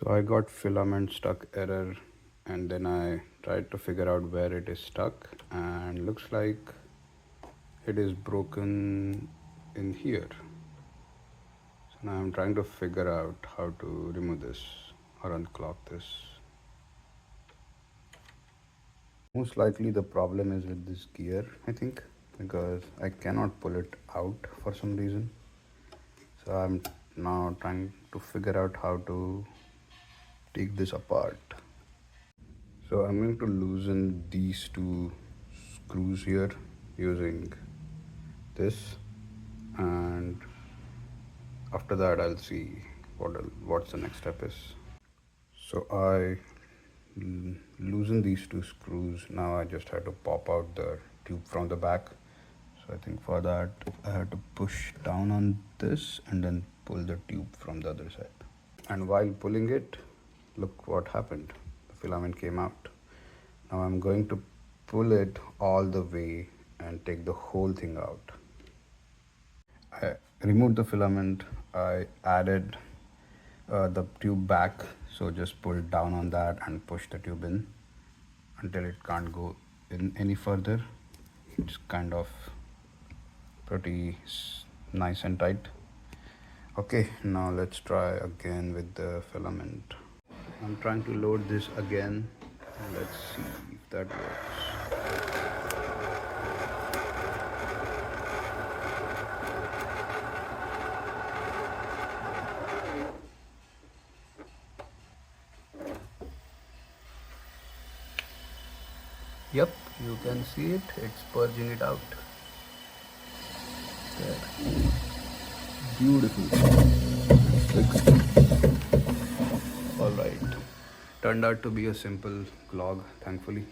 So I got filament stuck error, and then I tried to figure out where it is stuck, and looks like it is broken in here. So now I'm trying to figure out how to remove this or unclog this. Most likely the problem is with this gear, I think, because I cannot pull it out for some reason. So I'm now trying to figure out how to take this apart. So I'm going to loosen these two screws here using this, and after that I'll see what's the next step is. So I loosen these two screws. Now I just had to pop out the tube from the back. So I think for that I had to push down on this and then pull the tube from the other side. And while pulling it, look what happened. The filament came out. Now I'm going to pull it all the way and take the whole thing out. I removed the filament. I added the tube back, so just pull down on that and push the tube in until it can't go in any further. It's kind of pretty nice and tight. Okay, now let's try again with the filament. I'm trying to load this again, and let's see if that works. Yep, you can see it, it's purging it out. There. Beautiful. Fixed. Alright. Turned out to be a simple clog, thankfully.